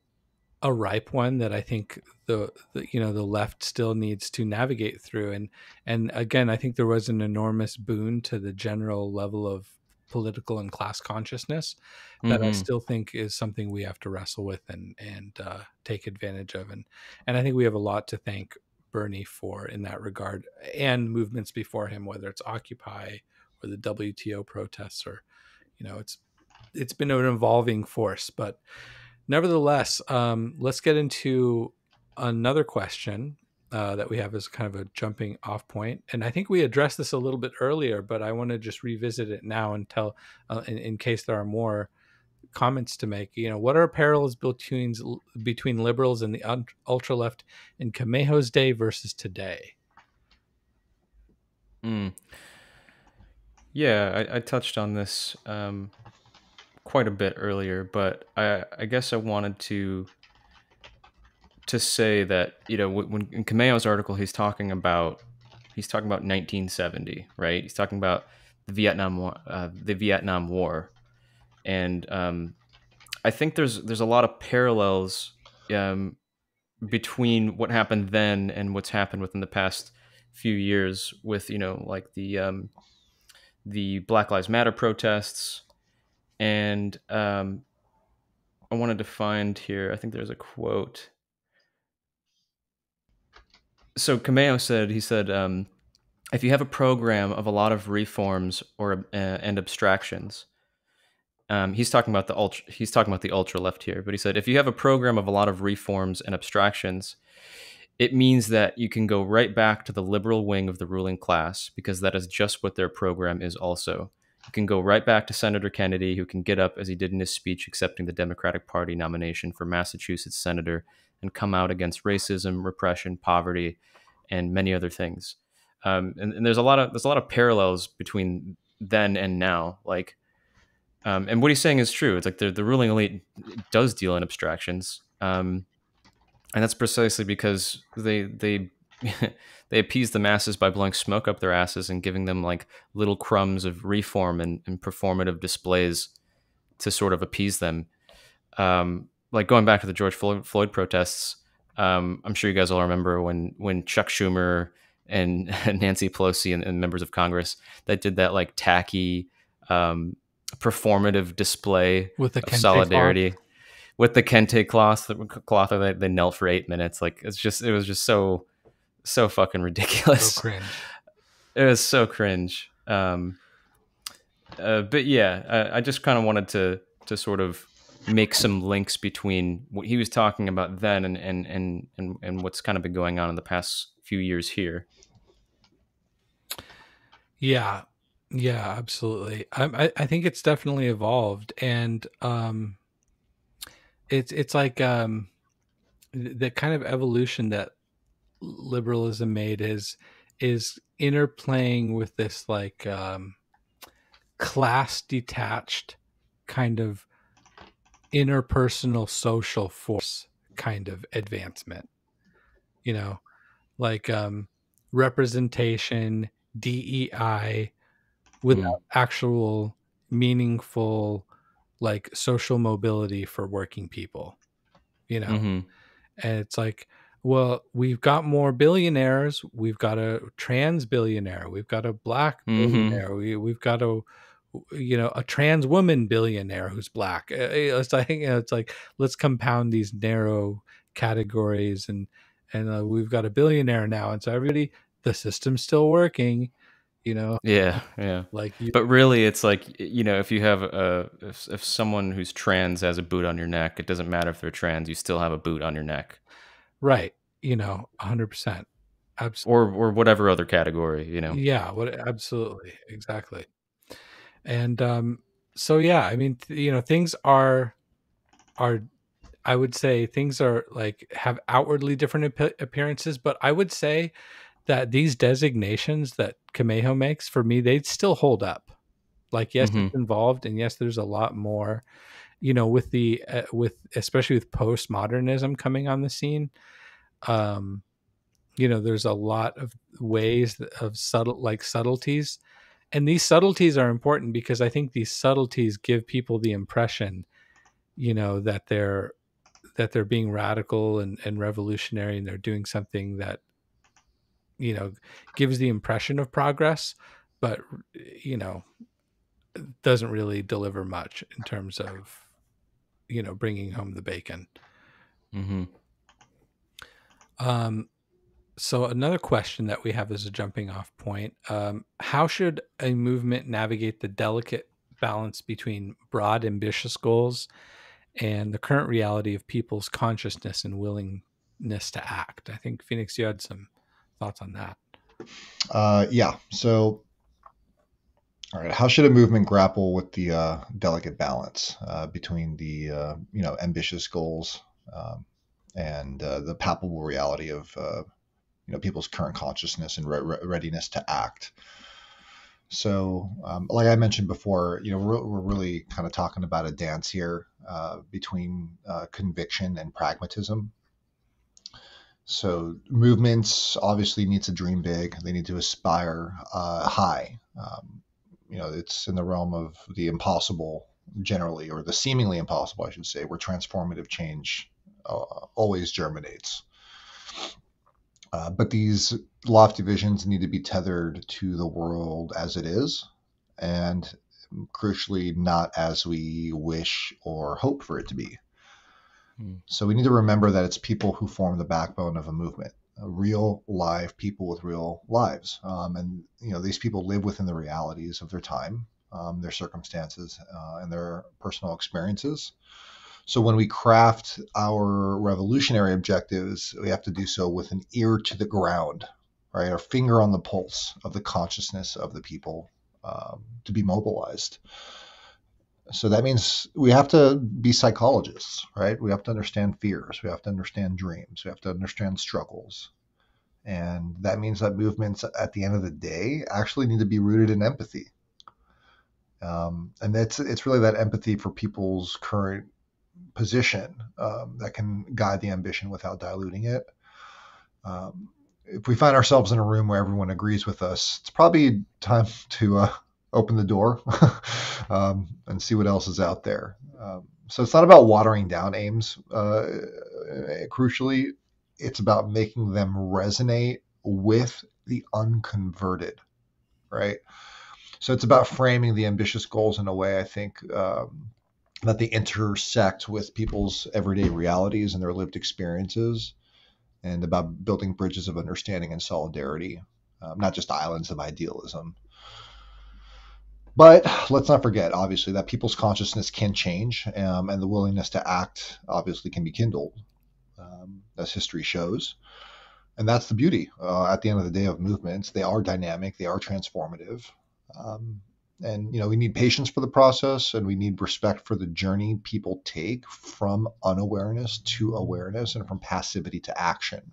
[SPEAKER 1] a ripe one that I think the you know the left still needs to navigate through. And again, I think there was an enormous boon to the general level of political and class consciousness that I
[SPEAKER 2] Hmm.
[SPEAKER 1] still think is something we have to wrestle with and take advantage of. And I think we have a lot to thank Bernie for in that regard, and movements before him, whether it's Occupy or the WTO protests, or you know, it's been an evolving force. But nevertheless, let's get into another question that we have as kind of a jumping off point. And I think we addressed this a little bit earlier, but I want to just revisit it now and tell, in case there are more comments to make. You know, what are parallels between liberals and the ultra left in Camejo's day versus today?
[SPEAKER 2] Mm. Yeah, I touched on this quite a bit earlier, but I guess I wanted to say that, you know, when in Camejo's article he's talking about 1970, right? He's talking about the Vietnam War, and I think there's a lot of parallels um, between what happened then and what's happened within the past few years with, you know, like the Black Lives Matter protests. And I wanted to find here, I think there's a quote. So Camejo said, he said, if you have a program of a lot of reforms or and abstractions, he's talking about the ultra left here, but he said if you have a program of a lot of reforms and abstractions, it means that you can go right back to the liberal wing of the ruling class because that is just what their program is also. You can go right back to Senator Kennedy, who can get up as he did in his speech accepting the Democratic Party nomination for Massachusetts senator and come out against racism, repression, poverty, and many other things. And there's a lot of parallels between then and now. Like, and what he's saying is true. It's like the ruling elite does deal in abstractions. And that's precisely because they they appease the masses by blowing smoke up their asses and giving them like little crumbs of reform and performative displays to sort of appease them. Like going back to the George Floyd protests, I'm sure you guys all remember when Chuck Schumer and Nancy Pelosi and members of Congress that did that like tacky performative display
[SPEAKER 1] With the
[SPEAKER 2] of
[SPEAKER 1] kente
[SPEAKER 2] solidarity
[SPEAKER 1] cloth.
[SPEAKER 2] with the kente cloth where they knelt for 8 minutes. Like it was just so fucking ridiculous.
[SPEAKER 1] So cringe.
[SPEAKER 2] It was so cringe. But yeah, I just kind of wanted to sort of make some links between what he was talking about then and what's kind of been going on in the past few years here.
[SPEAKER 1] Yeah, absolutely. I think it's definitely evolved, and it's like the kind of evolution that liberalism made is interplaying with this like class detached kind of interpersonal social force kind of advancement, you know, like representation, DEI, without actual meaningful like social mobility for working people, you know.
[SPEAKER 2] Mm-hmm.
[SPEAKER 1] And it's like, well, we've got more billionaires, we've got a trans billionaire, we've got a black billionaire, we've got a a trans woman billionaire who's black. It's like, it's like, let's compound these narrow categories, and we've got a billionaire now, and so everybody, the system's still working,
[SPEAKER 2] Yeah.
[SPEAKER 1] like
[SPEAKER 2] But really, it's like, if you have if someone who's trans has a boot on your neck, it doesn't matter if they're trans, you still have a boot on your neck.
[SPEAKER 1] right, 100%, absolutely,
[SPEAKER 2] Or whatever other category,
[SPEAKER 1] yeah, what, absolutely, exactly. And so yeah, I mean, things are I would say things are like have outwardly different appearances, but I would say that these designations that Camejo makes, for me, they'd still hold up. Like, yes, it's involved, and yes, there's a lot more, with the with especially with postmodernism coming on the scene. There's a lot of ways of subtleties, and these subtleties are important because I think these subtleties give people the impression, that they're being radical and revolutionary, and they're doing something that gives the impression of progress, but doesn't really deliver much in terms of bringing home the bacon. So another question that we have as a jumping off point, how should a movement navigate the delicate balance between broad ambitious goals and the current reality of people's consciousness and willingness to act? I think, Phoenix, you had some thoughts on that.
[SPEAKER 3] Yeah. So, all right, how should a movement grapple with the delicate balance between the ambitious goals and the palpable reality of people's current consciousness and readiness to act? So, like I mentioned before, we're really kind of talking about a dance here between conviction and pragmatism. So movements obviously need to dream big. They need to aspire high. It's in the realm of the impossible generally, or the seemingly impossible, I should say, where transformative change always germinates. But these lofty visions need to be tethered to the world as it is, and crucially, not as we wish or hope for it to be. So we need to remember that it's people who form the backbone of a movement, real live people with real lives. And these people live within the realities of their time, their circumstances, and their personal experiences. So when we craft our revolutionary objectives, we have to do so with an ear to the ground, right? Our finger on the pulse of the consciousness of the people to be mobilized. So that means we have to be psychologists, right? We have to understand fears. We have to understand dreams. We have to understand struggles. And that means that movements at the end of the day actually need to be rooted in empathy. And it's really that empathy for people's current position that can guide the ambition without diluting it. If we find ourselves in a room where everyone agrees with us, it's probably time to open the door and see what else is out there. So it's not about watering down aims. Crucially, it's about making them resonate with the unconverted, right? So it's about framing the ambitious goals in a way, I think, that they intersect with people's everyday realities and their lived experiences, and about building bridges of understanding and solidarity, not just islands of idealism. But let's not forget, obviously, that people's consciousness can change, and the willingness to act obviously can be kindled, as history shows. And that's the beauty, at the end of the day, of movements. They are dynamic, they are transformative. And, we need patience for the process, and we need respect for the journey people take from unawareness to awareness and from passivity to action.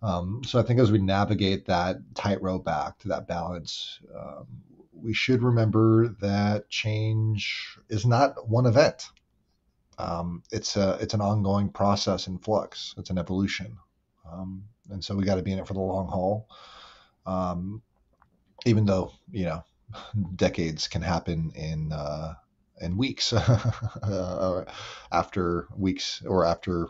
[SPEAKER 3] So I think as we navigate that tightrope act, that balance, we should remember that change is not one event. It's an ongoing process in flux. It's an evolution. And so we got to be in it for the long haul. Even though, decades can happen in weeks, after weeks, or after,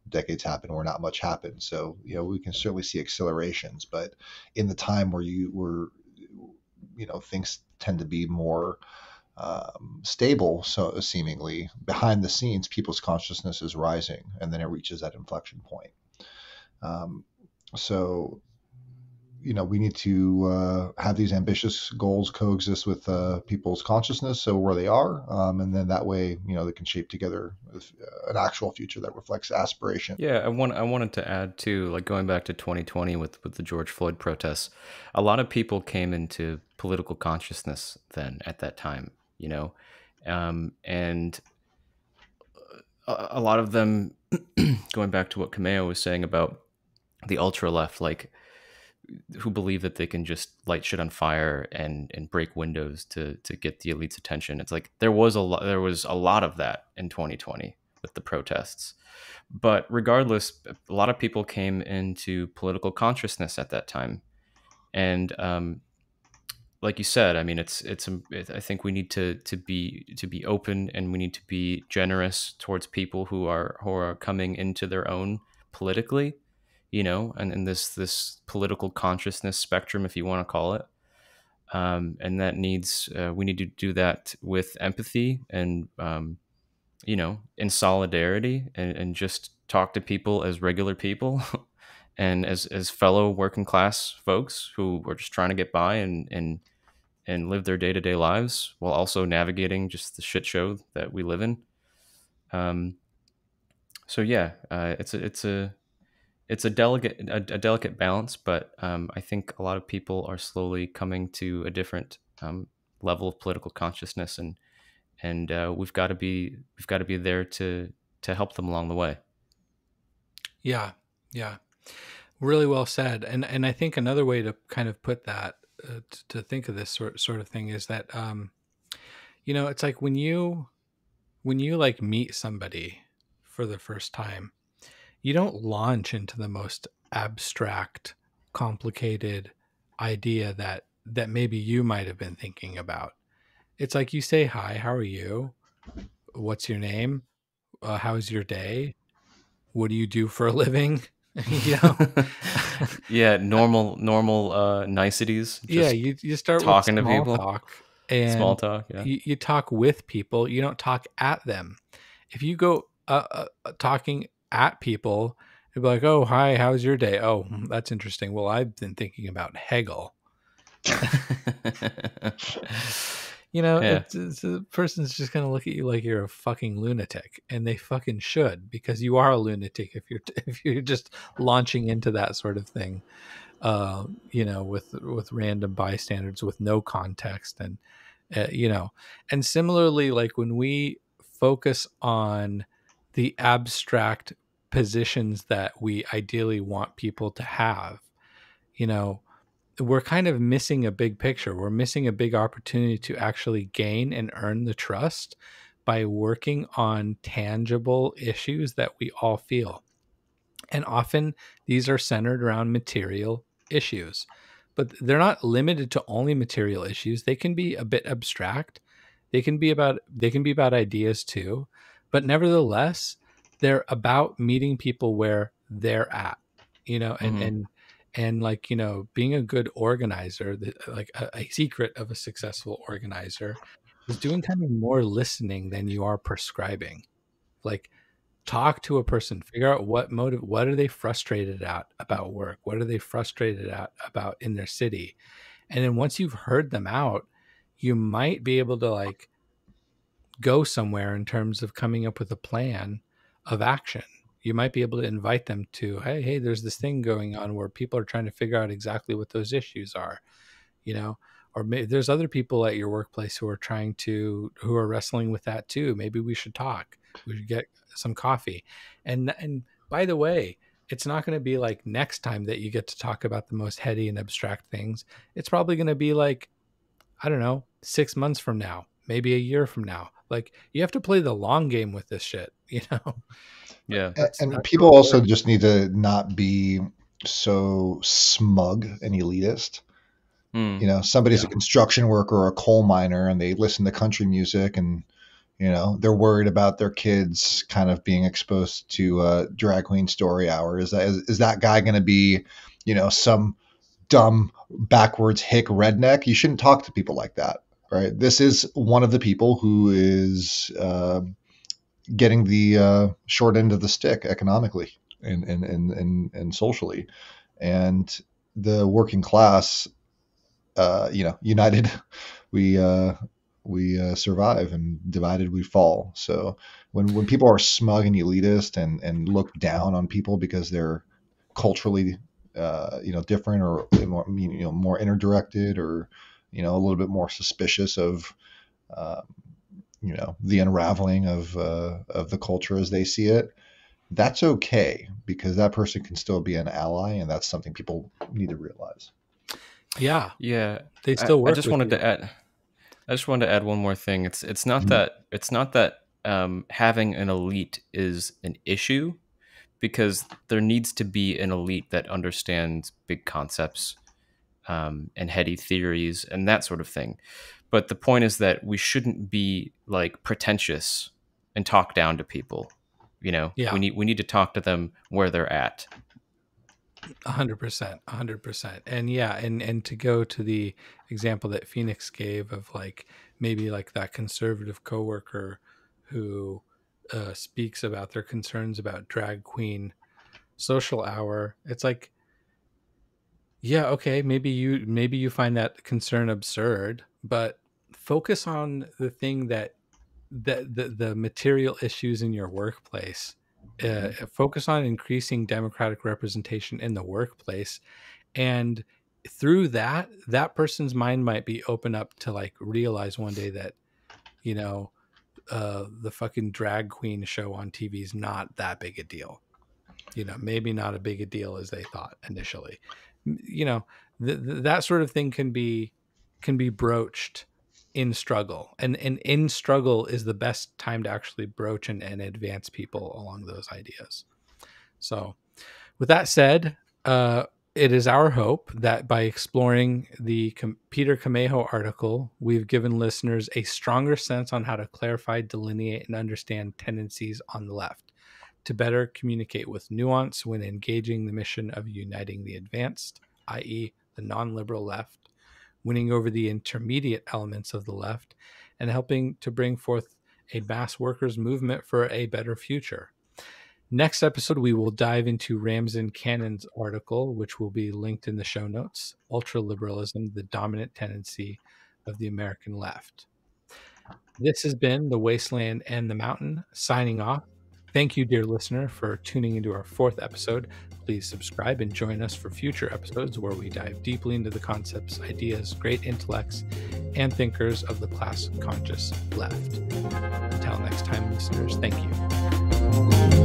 [SPEAKER 3] decades happen where not much happens. So, we can certainly see accelerations, but in the time where things tend to be more stable, so seemingly behind the scenes, people's consciousness is rising, and then it reaches that inflection point. So, we need to have these ambitious goals coexist with people's consciousness, so where they are, and then that way, they can shape together an actual future that reflects aspiration.
[SPEAKER 2] Yeah, I wanted to add too, like going back to 2020 with the George Floyd protests, a lot of people came into political consciousness then at that time, and a lot of them, going back to what Camejo was saying about the ultra left, like, who believe that they can just light shit on fire and break windows to get the elite's attention. It's like there was a lot of that in 2020 with the protests. But regardless, a lot of people came into political consciousness at that time. And like you said, I mean, I think we need to be open, and we need to be generous towards people who are coming into their own politically, and this political consciousness spectrum, if you want to call it. And that we need to do that with empathy and, in solidarity, and just talk to people as regular people and as fellow working class folks who are just trying to get by and live their day-to-day lives while also navigating just the shit show that we live in. So yeah, it's a delicate balance, but I think a lot of people are slowly coming to a different level of political consciousness, and we've got to be there to help them along the way. Yeah,
[SPEAKER 1] really well said. And I think another way to kind of put that, to think of this sort of thing, is that it's like when you like meet somebody for the first time, you don't launch into the most abstract, complicated idea that maybe you might have been thinking about. It's like you say, hi, how are you? What's your name? How's your day? What do you do for a living?
[SPEAKER 2] Yeah, normal niceties.
[SPEAKER 1] Just you start
[SPEAKER 2] talking
[SPEAKER 1] with
[SPEAKER 2] to people.
[SPEAKER 1] Talk, and
[SPEAKER 2] small talk. Yeah,
[SPEAKER 1] you talk with people. You don't talk at them. If you go talking at people, it'd be like, oh, hi, how's your day? Oh, that's interesting. Well, I've been thinking about Hegel. The person's just going to look at you like you're a fucking lunatic, and they fucking should, because you are a lunatic if you're just launching into that sort of thing, with random bystanders with no context, and and similarly, like when we focus on the abstract positions that we ideally want people to have, we're kind of missing a big picture. We're missing a big opportunity to actually gain and earn the trust by working on tangible issues that we all feel. And often these are centered around material issues, but they're not limited to only material issues. They can be a bit abstract. They can be about ideas too, but nevertheless, they're about meeting people where they're at, and like, being a good organizer, like a secret of a successful organizer is doing kind of more listening than you are prescribing. Like, talk to a person, figure out what are they frustrated at about work? What are they frustrated at about in their city? And then once you've heard them out, you might be able to like go somewhere in terms of coming up with a plan of action. You might be able to invite them to, hey, there's this thing going on where people are trying to figure out exactly what those issues are, or maybe there's other people at your workplace who are wrestling with that too. Maybe we should talk. We should get some coffee. And by the way, it's not going to be like next time that you get to talk about the most heady and abstract things. It's probably going to be like, I don't know, 6 months from now, maybe a year from now. Like, you have to play the long game with this shit,
[SPEAKER 2] Yeah.
[SPEAKER 3] And people also just need to not be so smug and elitist. Somebody's a construction worker or a coal miner, and they listen to country music, and they're worried about their kids kind of being exposed to drag queen story hour. Is that guy going to be some dumb backwards hick redneck? You shouldn't talk to people like that, right? This is one of the people who is getting the short end of the stick economically and socially, and the working class, united we survive, and divided we fall. So when people are smug and elitist and look down on people because they're culturally different, or more interdirected, or a little bit more suspicious of the unraveling of the culture as they see it, that's okay, because that person can still be an ally, and that's something people need to realize.
[SPEAKER 1] Yeah.
[SPEAKER 2] They
[SPEAKER 1] still work.
[SPEAKER 2] I just wanted to add one more thing. It's not that having an elite is an issue, because there needs to be an elite that understands big concepts and heady theories and that sort of thing. But the point is that we shouldn't be like pretentious and talk down to people.
[SPEAKER 1] Yeah.
[SPEAKER 2] We need to talk to them where they're at.
[SPEAKER 1] 100%. And to go to the example that Phoenix gave of like, maybe like that conservative coworker who speaks about their concerns about drag queen social hour. It's like, yeah, okay, maybe you find that concern absurd, but focus on the thing that the material issues in your workplace. Focus on increasing democratic representation in the workplace, and through that person's mind might be open up to like realize one day that the fucking drag queen show on TV is not that big a deal. Maybe not a big a deal as they thought initially. That sort of thing can be broached in struggle, and in struggle is the best time to actually broach and advance people along those ideas. So with that said, it is our hope that by exploring the Peter Camejo article, we've given listeners a stronger sense on how to clarify, delineate, and understand tendencies on the left, to better communicate with nuance when engaging the mission of uniting the advanced, i.e. the non-liberal left, winning over the intermediate elements of the left, and helping to bring forth a mass workers' movement for a better future. Next episode, we will dive into Ramsin Canon's article, which will be linked in the show notes, Ultraliberalism, the Dominant Tendency of the American Left. This has been The Wasteland and the Mountain, signing off. Thank you, dear listener, for tuning into our 4th episode. Please subscribe and join us for future episodes where we dive deeply into the concepts, ideas, great intellects, and thinkers of the class-conscious left. Until next time, listeners, thank you.